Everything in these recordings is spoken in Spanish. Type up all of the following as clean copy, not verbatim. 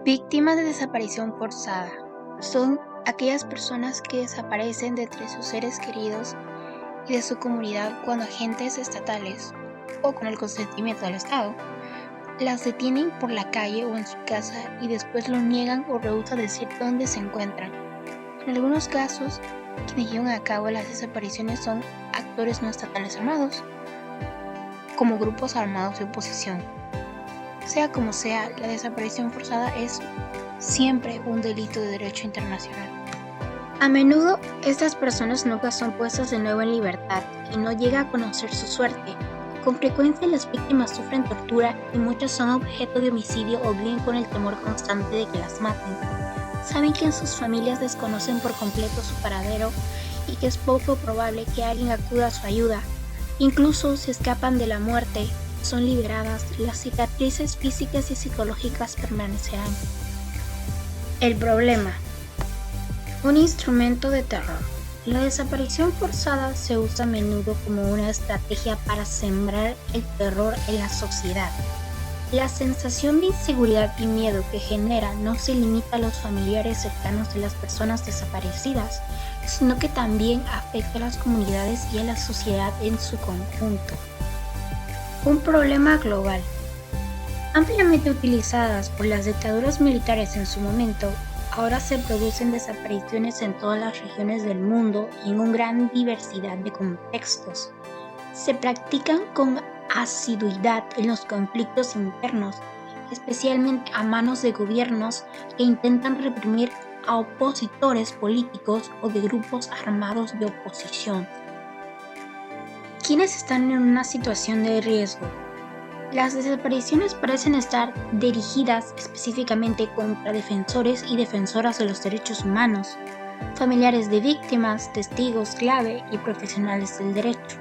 Víctimas de desaparición forzada son aquellas personas que desaparecen de entre sus seres queridos y de su comunidad cuando agentes estatales, o con el consentimiento del Estado, las detienen por la calle o en su casa y después lo niegan o rehúsan decir dónde se encuentran. En algunos casos, quienes llevan a cabo las desapariciones son actores no estatales armados, como grupos armados de oposición. Sea como sea, la desaparición forzada es siempre un delito de derecho internacional. A menudo, estas personas nunca son puestas de nuevo en libertad y no llega a conocer su suerte. Con frecuencia las víctimas sufren tortura y muchas son objeto de homicidio o viven con el temor constante de que las maten. Saben que en sus familias desconocen por completo su paradero y que es poco probable que alguien acuda a su ayuda. Incluso si escapan de la muerte, son liberadas, las cicatrices físicas y psicológicas permanecerán. El problema. Un instrumento de terror. La desaparición forzada se usa a menudo como una estrategia para sembrar el terror en la sociedad. La sensación de inseguridad y miedo que genera no se limita a los familiares cercanos de las personas desaparecidas, sino que también afecta a las comunidades y a la sociedad en su conjunto. Un problema global. Ampliamente utilizadas por las dictaduras militares en su momento, ahora se producen desapariciones en todas las regiones del mundo y en una gran diversidad de contextos. Se practican con asiduidad en los conflictos internos, especialmente a manos de gobiernos que intentan reprimir a opositores políticos o de grupos armados de oposición. ¿Quiénes están en una situación de riesgo? Las desapariciones parecen estar dirigidas específicamente contra defensores y defensoras de los derechos humanos, familiares de víctimas, testigos clave y profesionales del derecho.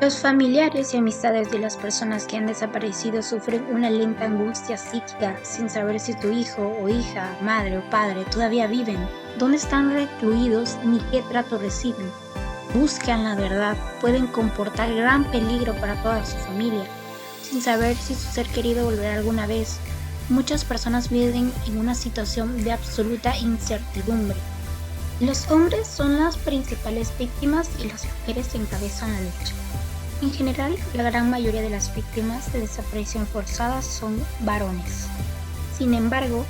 Los familiares y amistades de las personas que han desaparecido sufren una lenta angustia psíquica sin saber si tu hijo o hija, madre o padre todavía viven, dónde están recluidos ni qué trato reciben. Buscan la verdad, pueden comportar gran peligro para toda su familia, sin saber si su ser querido volverá alguna vez. Muchas personas viven en una situación de absoluta incertidumbre. Los hombres son las principales víctimas y las mujeres encabezan la lucha. En general, la gran mayoría de las víctimas de desaparición forzada son varones. Sin embargo,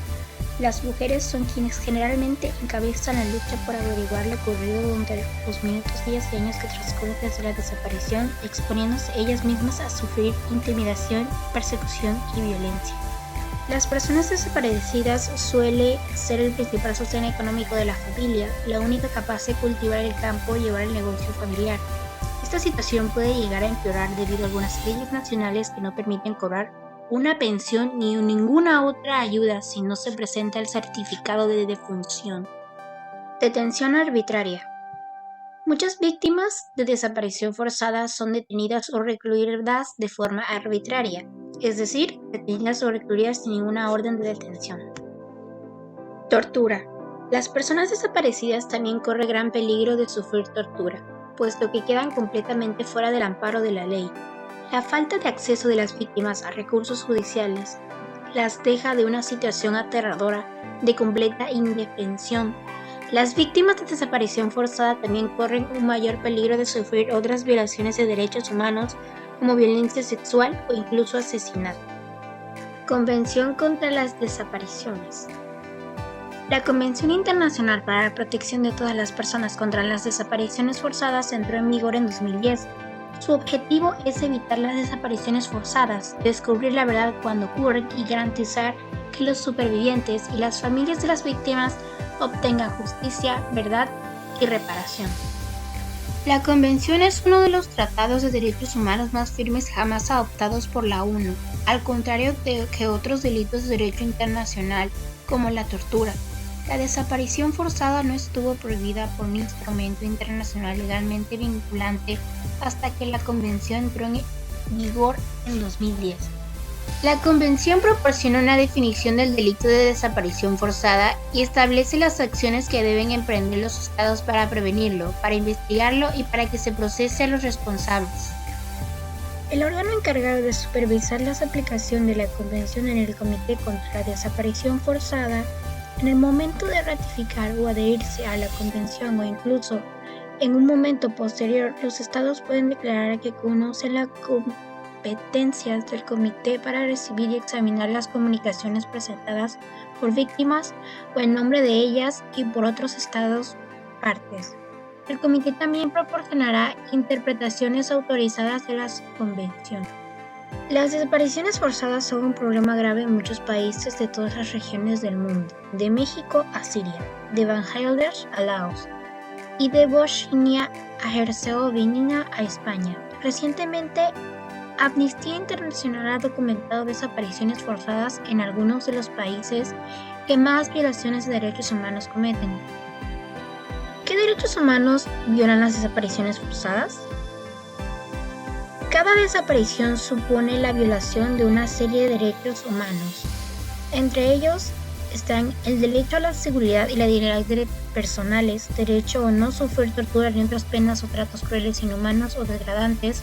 las mujeres son quienes generalmente encabezan la lucha por averiguar lo ocurrido durante los minutos, días y años que transcurren desde la desaparición, exponiéndose ellas mismas a sufrir intimidación, persecución y violencia. Las personas desaparecidas suelen ser el principal sostén económico de la familia, la única capaz de cultivar el campo y llevar el negocio familiar. Esta situación puede llegar a empeorar debido a algunas leyes nacionales que no permiten cobrar una pensión ni ninguna otra ayuda si no se presenta el certificado de defunción. Detención arbitraria. Muchas víctimas de desaparición forzada son detenidas o recluidas de forma arbitraria, es decir, detenidas o recluidas sin ninguna orden de detención. Tortura. Las personas desaparecidas también corren gran peligro de sufrir tortura, puesto que quedan completamente fuera del amparo de la ley. La falta de acceso de las víctimas a recursos judiciales las deja de una situación aterradora de completa indefensión. Las víctimas de desaparición forzada también corren un mayor peligro de sufrir otras violaciones de derechos humanos como violencia sexual o incluso asesinato. Convención contra las desapariciones. La Convención Internacional para la Protección de todas las personas contra las desapariciones forzadas entró en vigor en 2010. Su objetivo es evitar las desapariciones forzadas, descubrir la verdad cuando ocurren y garantizar que los supervivientes y las familias de las víctimas obtengan justicia, verdad y reparación. La Convención es uno de los tratados de derechos humanos más firmes jamás adoptados por la ONU, al contrario de que otros delitos de derecho internacional, como la tortura. La desaparición forzada no estuvo prohibida por un instrumento internacional legalmente vinculante hasta que la Convención entró en vigor en 2010. La Convención proporciona una definición del delito de desaparición forzada y establece las acciones que deben emprender los estados para prevenirlo, para investigarlo y para que se procese a los responsables. El órgano encargado de supervisar la aplicación de la Convención en el Comité contra la Desaparición Forzada, en el momento de ratificar o adherirse a la Convención o incluso en un momento posterior, los estados pueden declarar que conocen las competencias del comité para recibir y examinar las comunicaciones presentadas por víctimas o en nombre de ellas y por otros estados partes. El comité también proporcionará interpretaciones autorizadas de las convenciones. Las desapariciones forzadas son un problema grave en muchos países de todas las regiones del mundo, de México a Siria, de Bangladesh a Laos y de Bosnia a Herzegovina a España. Recientemente, Amnistía Internacional ha documentado desapariciones forzadas en algunos de los países que más violaciones de derechos humanos cometen. ¿Qué derechos humanos violan las desapariciones forzadas? Cada desaparición supone la violación de una serie de derechos humanos. Entre ellos están el derecho a la seguridad y la dignidad personales, derecho a no sufrir tortura ni otras penas o tratos crueles, inhumanos o degradantes,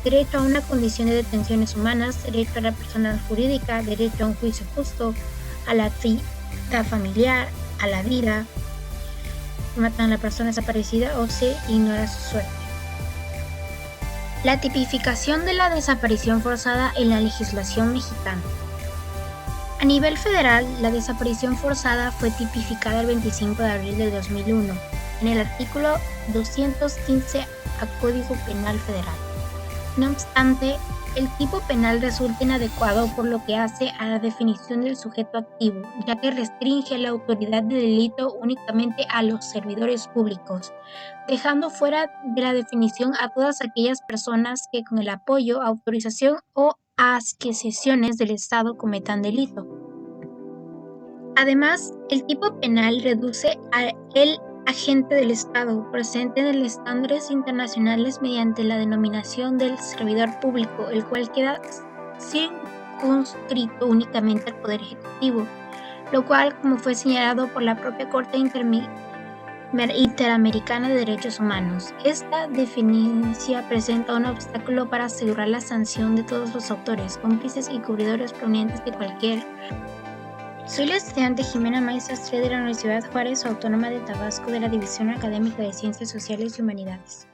derecho a una condición de detenciones humanas, derecho a la persona jurídica, derecho a un juicio justo, a la vida familiar, a la vida. Matan a la persona desaparecida o se ignora su suerte. La tipificación de la desaparición forzada en la legislación mexicana. A nivel federal, la desaparición forzada fue tipificada el 25 de abril de 2001 en el artículo 215 a Código Penal Federal. No obstante, el tipo penal resulta inadecuado por lo que hace a la definición del sujeto activo, ya que restringe la autoridad del delito únicamente a los servidores públicos, dejando fuera de la definición a todas aquellas personas que con el apoyo, autorización o adquisiciones del Estado cometan delito. Además, el tipo penal reduce a el agente del Estado presente en los estándares internacionales mediante la denominación del servidor público, el cual queda circunscrito únicamente al Poder Ejecutivo, lo cual, como fue señalado por la propia Corte Interamericana de Derechos Humanos, esta definición presenta un obstáculo para asegurar la sanción de todos los autores, cómplices y cubridores provenientes de cualquier. Soy la estudiante Jimena Maestre de la Universidad Juárez Autónoma de Tabasco de la División Académica de Ciencias Sociales y Humanidades.